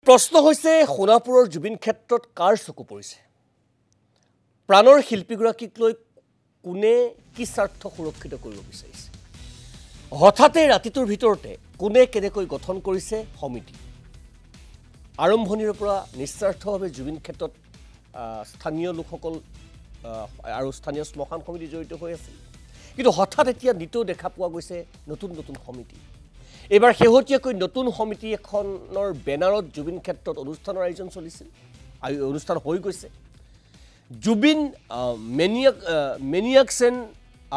প্ৰশ্ন হৈছে সোণাপুৰৰ জুবিন ক্ষেত্ৰত কাৰ চকু পৰিছে প্ৰাণৰ শিল্পীগৰাকীক লৈ কোনে কি স্বাৰ্থ সুৰক্ষিত কৰিব বিচাৰিছে হঠাতে ৰাতিটোৰ ভিতৰতে কোনে কেনেকৈ গঠন কৰিছে সমিতি আৰম্ভণিৰ পৰা নিস্বাৰ্থভাৱে জুবিন ক্ষেত্ৰত স্থানীয় লোকসকল আৰু স্থানীয় শ্মশান সমিতি জড়িত হৈ আছে কিন্তু হঠাৎ এতিয়া নিতৌ দেখা পোৱা গৈছে নতুন নতুন সমিতি এবাৰ শেহতীয়াকৈ নতুন সমিতি এখনৰ বেনাৰত জুবিন ক্ষেত্ৰত অনুষ্ঠানৰ আয়োজন চলিছিল আৰু অনুষ্ঠান হৈ গৈছে জুবিন মেনিয়াকছেন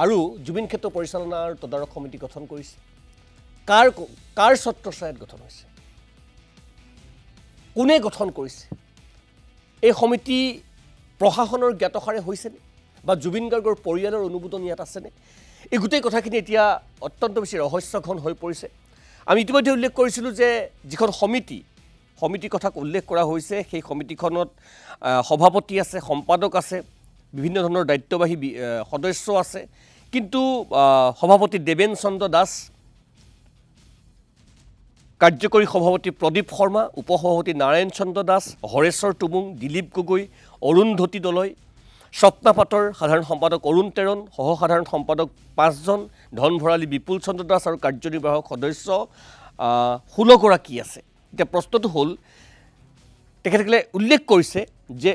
আৰু জুবিন ক্ষেত্ৰ পৰিচালনা আৰু তদাৰক সমিতি গঠন কৰিছে কাৰ ছত্ৰছায়াত গঠন হৈছে কোনে গঠন কৰিছে এই সমিতি প্ৰশাসনৰ জ্ঞাতসাৰে হৈছেনে বা জুবিন গাৰ্গৰ পৰিয়ালৰ অনুমোদন ইয়াত আছেনে এই গোটেই কথাখিনি এতিয়া অত্যন্ত বেছি ৰহস্যঘন হৈ পৰিছে আমি ইতিমধ্যে উল্লেখ কৰিছিলোঁ যে যিখন সমিতিৰ কথা উল্লেখ কৰা হৈছে সেই সমিতিখনত সভাপতি আছে সম্পাদক আছে বিভিন্ন ধৰণৰ দায়িত্ববাহী সদস্য আছে কিন্তু সভাপতি দেবেন চন্দ্ৰ দাস কাৰ্যকৰী সভাপতি প্ৰদীপ শৰ্মা উপসভাপতি নাৰায়ণ চন্দ্ৰ দাস হৰেশ্বৰ টুমুং দিলীপ গগৈ অৰুন্ধতী দলৈ স্বপ্না পাটৰ সাধাৰণ সম্পাদক অৰুণ তেৰণ সহসাধাৰণ সম্পাদক 5 জন ধন ভৰালী বিপুল চন্দ্ৰ দাস আৰু কাৰ্যনিৰ্বাহক সদস্য 16 গৰাকী আছে এতিয়া প্ৰশ্নটো হ'ল তেখেতসকলে উল্লেখ কৰিছে যে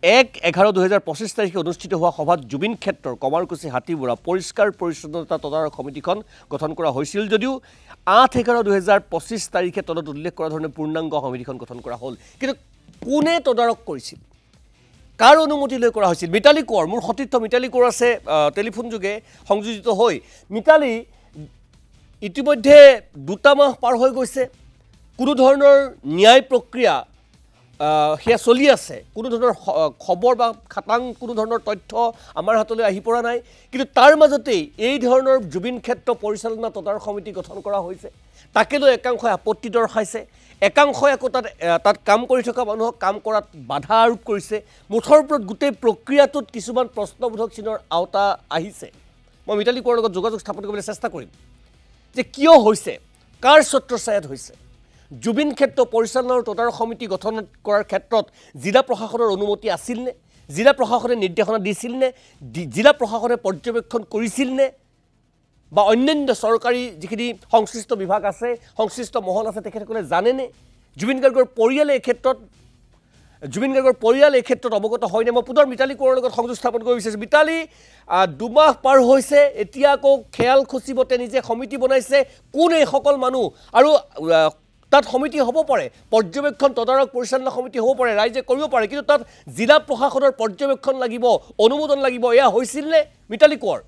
1/11/2025 তাৰিখে অনুষ্ঠিত হোৱা সভাত জুবিন ক্ষেত্ৰৰ কমাৰকুছি হাতীবুঢ়া পৰিষ্কাৰ পৰিচ্ছন্নতা তদাৰক সমিতিখন গঠন কৰা হৈছিল যদিও 8/11/2025 তাৰিখে তলত উল্লেখ কৰা ধৰণে পূৰ্ণাংগ সমিতিখন গঠন কৰা হ'ল কিন্তু কোনে তদাৰক কৰিছিল কাৰ অনুমতি লৈ কৰা হৈছিল মিতালী কোঁৱৰ মোৰ সতীৰ্থ মিতালী কোঁৱৰ আছে টেলিফোন যোগে সংযোজিত হৈ মিতালী ইতিমধ্যে 2 মাহ পাৰ হৈ গৈছে কোনো ধৰণৰ ন্যায় প্ৰক্ৰিয়া সেয়া চলি আছে কোনো ধৰণৰ খবৰ বা খাটাং কোনো ধৰণৰ তথ্য আমাৰ হাতলৈ আহি পৰা নাই কিন্তু তাৰ মাজতেই এই ধৰণৰ জুবিন ক্ষেত্ৰ পৰিচালনা তদাৰক সমিতি গঠন কৰা হৈছে তাকে লৈ একাংশই আপত্তি দৰ্শাইছে একাংশই আকৌ তাত কাম কৰি থকা মানুহক কাম কৰাত বাধা আৰোপ কৰিছে মুঠৰ ওপৰত গোটেই প্ৰক্ৰিয়াটোত কিছুমান প্ৰশ্নবোধক চিনৰ আওতা আহিছে মই মিতালী কোঁৱৰৰ লগত যোগাযোগ স্থাপন কৰিবলৈ চেষ্টা কৰিম যে কিয় হৈছে কাৰ ছত্ৰছায়াত হৈছে জুবিন ক্ষেত্ৰ পৰিচালনা আৰু তদাৰক সমিতি গঠন কৰাৰ ক্ষেত্ৰত জিলা প্ৰশাসনৰ অনুমতি আছিল নে জিলা প্ৰশাসনে নিৰ্দেশনা দিছিল নে জিলা প্ৰশাসনে পৰ্যবেক্ষণ কৰিছিল নে বা অন্যান্য চৰকাৰী যিখিনি সংশ্লিষ্ট বিভাগ আছে সংশ্লিষ্ট মহল আছে তেখেতসকলে জানেনে জুবিন গাৰ্গৰ পৰিয়ালে এই ক্ষেত্ৰত অৱগত হয়নে মই পুনৰ মিতালী কোঁৱৰৰ লগত সংযোগ স্থাপন কৰিব বিচাৰিছোঁ মিতালী 2 মাহ পাৰ হৈছে এতিয়া আকৌ খেয়াল খুচিবতে নিজে সমিতি বনাইছে কোন এইসকল মানুহ আৰু তাত সমিতি হ'ব পাৰে পৰ্যবেক্ষণ তদাৰক পৰিচালনা সমিতি হ'ব পাৰে ৰাইজে কৰিব পাৰে কিন্তু তাত জিলা প্ৰশাসনৰ পৰ্যবেক্ষণ লাগিব অনুমোদন লাগিব এয়া হৈছিল নে মিতালী কোঁৱৰ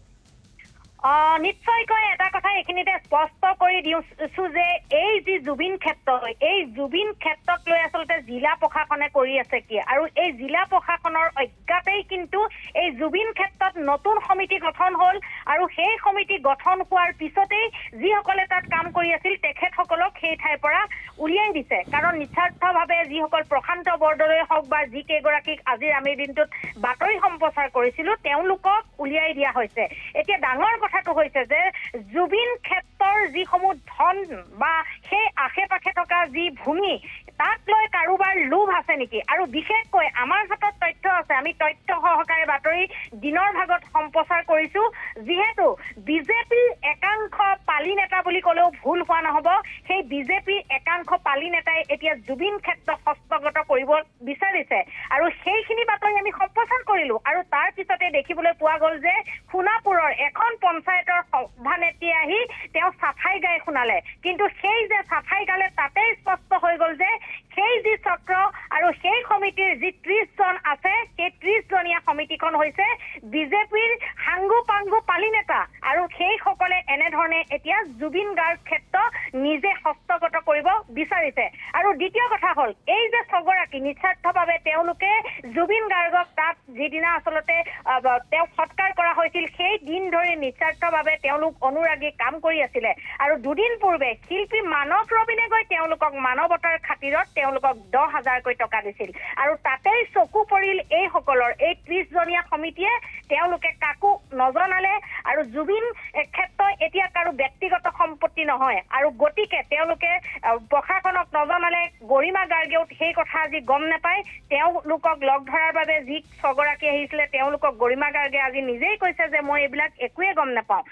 নিশ্চয়কৈ এটা কথা এখিনিতে স্পষ্ট কৰি দিছো যে এই যি জুবিন ক্ষেত্ৰত লৈ আচলতে জিলা প্ৰশাসনে কৰি আছে কি আৰু এই জিলা প্ৰশাসনৰ অজ্ঞাতেই কিন্তু এই জুবিন ক্ষেত্ৰত নতুন সমিতি গঠন হ'ল আৰু সেই সমিতি গঠন হোৱাৰ পিছতেই যিসকলে তাত কাম কৰি আছিল তেখেতসকলক সেই ঠাইৰ পৰা উলিয়াই দিছে কাৰণ নিস্বাৰ্থভাৱে যিসকল প্ৰশান্ত বৰদলৈ হওক বা যি কেইগৰাকীক আজিৰ আমি দিনটোত বাতৰি সম্প্ৰচাৰ কৰিছিলোঁ তেওঁলোকক উলিয়াই দিয়া হৈছে এতিয়া ডাঙৰ কথাটো হৈছে যে জুবিন ক্ষেত্ৰৰ যিসমূহ ধন বা সেই আশে পাশে থকা যি ভূমি তাক লৈ কাৰোবাৰ লোভ আছে নেকি আৰু বিশেষকৈ আমাৰ হাতত তথ্য আছে আমি তথ্য সহকাৰে বাতৰি দিনৰ ভাগত সম্প্ৰচাৰ কৰিছোঁ যিহেতু বিজেপিৰ একাংশ পালি নেতা বুলি ক'লেও ভুল হোৱা নহ'ব সেই বিজেপিৰ একাংশ পালি নেতাই এতিয়া জুবিন ক্ষেত্ৰ হস্তগত কৰিব বিচাৰিছে আৰু সেইখিনি বাতৰি আমি সম্প্ৰচাৰ কৰিলোঁ আৰু তাৰ পিছতে দেখিবলৈ পোৱা গ'ল যে সোণাপুৰৰ এখন পঞ্চায়তৰ সভানেত্ৰী আহি তেওঁ চাফাই গাই শুনালে কিন্তু সেই যে চাফাই গালে তাতেই স্পষ্ট হৈ গ'ল যে সেই যি চক্ৰ আৰু সেই সমিতিৰ যি 30 জন আছে সেই 30 জনীয়া সমিতিখন হৈছে বিজেপিৰ হাংগু পাংগু পালি নেতা আৰু সেইসকলে এনেধৰণে এতিয়া জুবিন গাৰ্গ ক্ষেত্ৰ নিজে হস্তগত কৰিব বিচাৰিছে আৰু দ্বিতীয় কথা হ'ল এই যে ছগৰাকী নিস্বাৰ্থভাৱে তেওঁলোকে জুবিন গাৰ্গক তাত যিদিনা আচলতে তেওঁক সৎকাৰ কৰা হৈছিল সেই দিন ধৰি নিস্বাৰ্থভাৱে তেওঁলোক অনুৰাগী কাম কৰি আছিলে আৰু দুদিন পূৰ্বে শিল্পী মানৱ ৰবিনে গৈ তেওঁলোকক মানৱতাৰ খাতিৰত তেওঁলোকক 10,000কৈ টকা দিছিল আৰু তাতেই চকু পৰিল এইসকলৰ এই 30 জনীয়া সমিতিয়ে তেওঁলোকে কাকো নজনালে আৰু জুবিন ক্ষেত্ৰ এতিয়া কাৰো ব্যক্তিগত সম্পত্তি নহয় আৰু গতিকে তেওঁলোকে প্ৰশাসনক নজনালে গৰিমা গাৰ্গেও সেই কথা আজি গম নাপায় তেওঁলোকক লগ ধৰাৰ বাবে যি ছগৰাকী আহিছিলে তেওঁলোকক গৰিমা গাৰ্গে আজি নিজেই কৈছে যে মই এইবিলাক একোৱে গম নাপাওঁ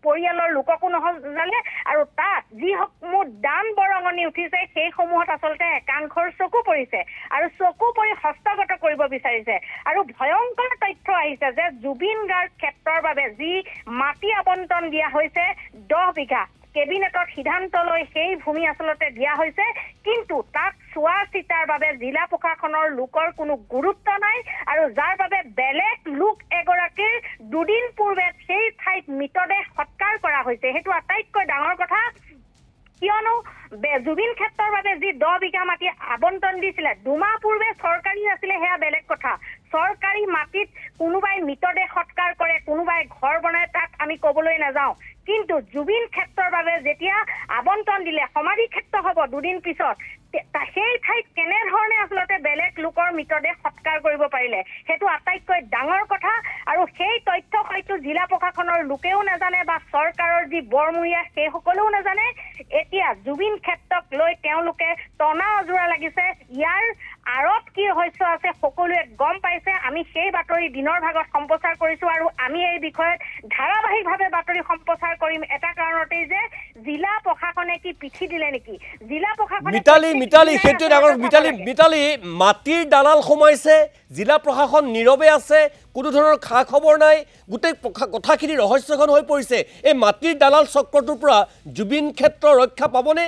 পৰিয়ালৰ লোককো নজনালে আৰু তাত যিসমূহ দান বৰঙণি উঠিছে সেইসমূহত আচলতে একাংশৰ চকু পৰিছে আৰু চকু পৰি হস্তগত কৰিব বিচাৰিছে আৰু ভয়ংকৰ তথ্য আহিছে যে জুবিন গাৰ্গ ক্ষেত্ৰৰ বাবে যি মাটি আবণ্টন দিয়া হৈছে 10 বিঘা কেবিনেটৰ সিদ্ধান্ত লৈ সেই ভূমি আচলতে দিয়া হৈছে কিন্তু তাক চোৱা চিতাৰ বাবে জিলা প্ৰশাসনৰ লোকৰ কোনো গুৰুত্ব নাই আৰু যাৰ বাবে বেলেগ লোক এগৰাকীৰ দুদিন পূৰ্বে সেই ঠাইত মৃতদেহ সৎকাৰ কৰা হৈছে সেইটো আটাইতকৈ ডাঙৰ কথা কিয়নো জুবিন ক্ষেত্ৰৰ বাবে যি 10 বিঘা মাটি আবণ্টন দিছিলে দুমাহ পূৰ্বে চৰকাৰী আছিলে সেয়া বেলেগ কথা চৰকাৰী মাটিত কোনোবাই মৃতদেহ সৎকাৰ কৰে কোনোবাই ঘৰ বনায় তাক আমি ক'বলৈ নাযাওঁ কিন্তু জুবিন ক্ষেত্ৰৰ বাবে যেতিয়া আবণ্টন দিলে সমাধি ক্ষেত্ৰ হ'ব দুদিন পিছত সেই ঠাইত কেনেধৰণে আচলতে বেলেগ লোকৰ মৃতদেহ সৎকাৰ কৰিব পাৰিলে সেইটো আটাইতকৈ ডাঙৰ কথা আৰু সেই তথ্য হয়তো জিলা প্ৰশাসনৰ লোকেও নাজানে বা চৰকাৰৰ যি বৰমূৰীয়া সেই সকলেও নাজানে এতিয়া জুবিন ক্ষেত্ৰক লৈ তেওঁলোকে টনা অজোৰা লাগিছে ইয়াৰ আৰত কি হৈছে আছে সকলোৱে গম পাইছে আমি সেই বাতৰি দিনৰ ভাগত সম্প্ৰচাৰ কৰিছো আৰু আমি এই বিষয়ত ধাৰাবাহিকভাৱে বাতৰি সম্প্ৰচাৰ কৰিম এটা কাৰণতেই যে জিলা প্ৰশাসনে কি পিঠি দিলে নেকি জিলা প্ৰশাসনে মিতালী সেইটো ডাঙৰ মিতালী মাটিৰ দালাল সোমাইছে জিলা প্ৰশাসন নীৰৱে আছে কোনো ধৰণৰ খা খবৰ নাই গোটেই কথাখিনি ৰহস্যখন হৈ পৰিছে এই মাটিৰ দালাল চক্ৰটোৰ পৰা জুবিন ক্ষেত্ৰ ৰক্ষা পাবনে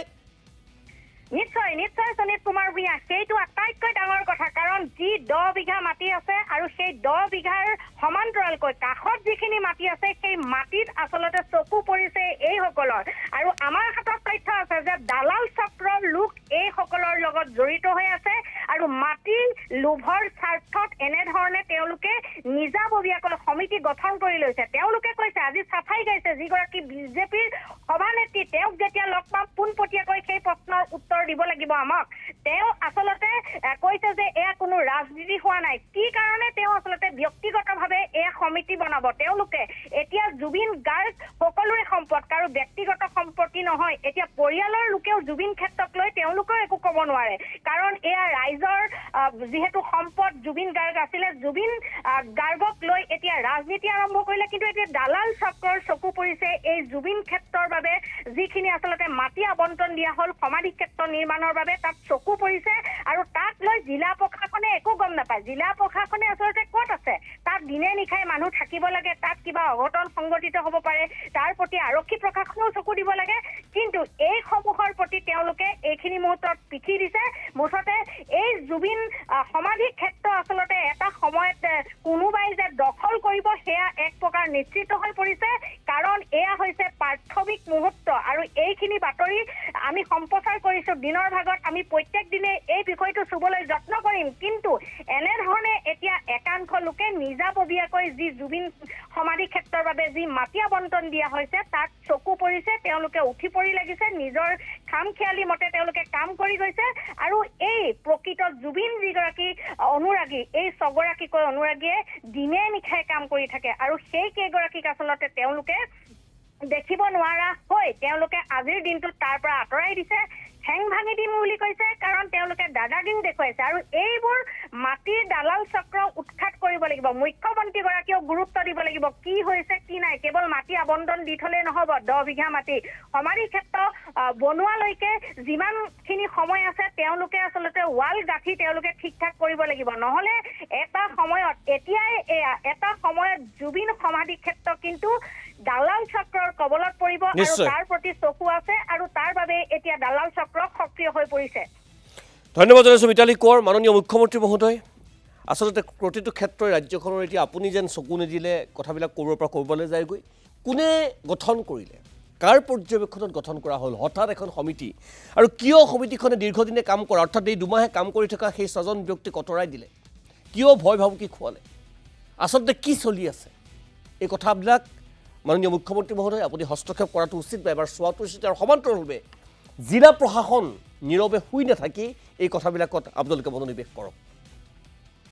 নিশ্চয় নিশ্চয় সনীত কুমাৰ ভূঞা সেইটো আটাইতকৈ ডাঙৰ কথা কাৰণ যি 10 বিঘা মাটি আছে আৰু সেই 10 বিঘাৰ সমান্তৰালকৈ কাষত যিখিনি মাটি আছে সেই মাটিত আচলতে চকু পৰিছে এইসকলৰ আৰু আমাৰ হাতত তথ্য আছে যে দালাল চক্ৰৰ লোক এইসকলৰ লগত জড়িত হৈ আছে আৰু মাটিৰ লোভৰ স্বাৰ্থত এনেধৰণে তেওঁলোকে নিজাববীয়াকৈ সমিতি গঠন কৰি লৈছে তেওঁলোকে কৈছে আজি চাফাই গাইছে যিগৰাকী বিজেপিৰ সভানেত্ৰী তেওঁক যেতিয়া লগ পাম পোনপটীয়াকৈ সেই প্ৰশ্নৰ উত্তৰ দিব লাগিব আমাক তেওঁ আচলতে কৈছে যে এয়া কোনো ৰাজনীতি হোৱা নাই কি কাৰণে তেওঁ আচলতে ব্যক্তিগতভাৱে এই সমিতি বনাব তেওঁলোকে এতিয়া জুবিন গাৰ্গ সকলোৰে সম্পদ কাৰো ব্যক্তিগত সম্পত্তি নহয় এতিয়া পৰিয়ালৰ লোকেও জুবিন ক্ষেত্ৰক লৈ তেওঁলোকেও একো ক'ব নোৱাৰে কাৰণ এয়া ৰাইজৰ যিহেতু সম্পদ জুবিন গাৰ্গ আছিলে জুবিন গাৰ্গক লৈ এতিয়া ৰাজনীতি আৰম্ভ কৰিলে কিন্তু এতিয়া দালাল চক্ৰৰ চকু পৰিছে এই জুবিন ক্ষেত্ৰৰ বাবে যিখিনি আচলতে মাটি আবণ্টন দিয়া হ'ল সমাধি ক্ষেত্ৰ নিৰ্মাণৰ বাবে তাত চকু পৰিছে আৰু তাক লৈ জিলা প্ৰশাসনে একো গম নাপায় জিলা প্ৰশাসনে আচলতে ক'ত আছে তাত দিনে নিশাই মানুহ থাকিব লাগে তাত কিবা অঘটন সংঘটিত হ'ব পাৰে তাৰ প্ৰতি আৰক্ষী প্ৰশাসনেও চকু দিব লাগে কিন্তু এই সমূহৰ প্ৰতি তেওঁলোকে এইখিনি মুহূৰ্তত পিঠি দিছে মুঠতে এই জুবিন সমাধি ক্ষেত্ৰ আচলতে এটা সময়ত কোনোবাই যে দখল কৰিব সেয়া এক প্ৰকাৰ নিশ্চিত হৈ পৰিছে কাৰণ এয়া হৈছে প্ৰাথমিক মুহূৰ্ত আৰু এইখিনি বাতৰি আমি সম্প্ৰচাৰ কৰিছো দিনৰ ভাগত আমি প্ৰত্যেক দিনে এই বিষয়টো চুবলৈ যত্ন কৰিম কিন্তু এনেধৰণে এতিয়া একাংশ লোকে নিজাববীয়াকৈ যি জুবিন সমাধি ক্ষেত্ৰৰ বাবে যি মাটি আবণ্টন দিয়া হৈছে তাত চকু পৰিছে তেওঁলোকে উঠি পৰি লাগিছে নিজৰ খামখেয়ালি মতে তেওঁলোকে কাম কৰি গৈছে আৰু এই প্ৰকৃত জুবিন যিগৰাকী অনুৰাগী এই ছগৰাকীকৈ অনুৰাগীয়ে দিনে নিশাই কাম কৰি থাকে আৰু সেই কেইগৰাকীক আচলতে তেওঁলোকে দেখিব নোৱাৰা হৈ তেওঁলোকে আজিৰ দিনটোত তাৰ পৰা আঁতৰাই দিছে ঠেং ভাঙি দিম বুলি কৈছে কাৰণ তেওঁলোকে দাদাগিৰি দেখুৱাইছে আৰু এইবোৰ মাটিৰ দালাল চক্ৰ উৎখাত কৰিব লাগিব মুখ্যমন্ত্ৰীগৰাকীয়েও গুৰুত্ব দিব লাগিব কি হৈছে কি নাই কেৱল মাটি আবণ্টন দি থলে নহ'ব 10 বিঘা মাটি সমাধি ক্ষেত্ৰ বনোৱালৈকে যিমানখিনি সময় আছে তেওঁলোকে আচলতে ৱাল গাঁঠি তেওঁলোকে ঠিক ঠাক কৰিব লাগিব নহ'লে এটা সময়ত এতিয়াই এটা সময়ত জুবিন সমাধি ক্ষেত্ৰ কিন্তু দালাল চক্ৰৰ কবলত পৰিব আৰু তাৰ প্ৰতি চকু আছে আৰু তাৰ বাবে এতিয়া দালাল চক্ৰ সক্ৰিয় হৈ পৰিছে ধন্যবাদ জনাইছোঁ মিতালী কোঁৱৰ মাননীয় মুখ্যমন্ত্ৰী মহোদয় আচলতে প্ৰতিটো ক্ষেত্ৰই ৰাজ্যখনৰ এতিয়া আপুনি যেন চকু নিদিলে কথাবিলাক ক'ৰবাৰ পৰা ক'ৰবালৈ যায়গৈ কোনে গঠন কৰিলে কাৰ পৰ্যবেক্ষণত গঠন কৰা হ'ল হঠাৎ এখন সমিতি আৰু কিয় সমিতিখনে দীৰ্ঘদিনে কাম কৰা অৰ্থাৎ এই দুমাহে কাম কৰি থকা সেই ছজন ব্যক্তিক আঁতৰাই দিলে কিয় ভয় ভাবুকি খোৱালে আচলতে কি চলি আছে এই কথাবিলাক মাননীয় মুখ্যমন্ত্ৰী মহোদয় আপুনি হস্তক্ষেপ কৰাটো উচিত বা এবাৰ চোৱাটো উচিত আৰু সমান্তৰালভাৱে জিলা প্ৰশাসন নীৰৱে শুই নাথাকি এই কথাবিলাকত আপোনালোকে মনোনিৱেশ কৰক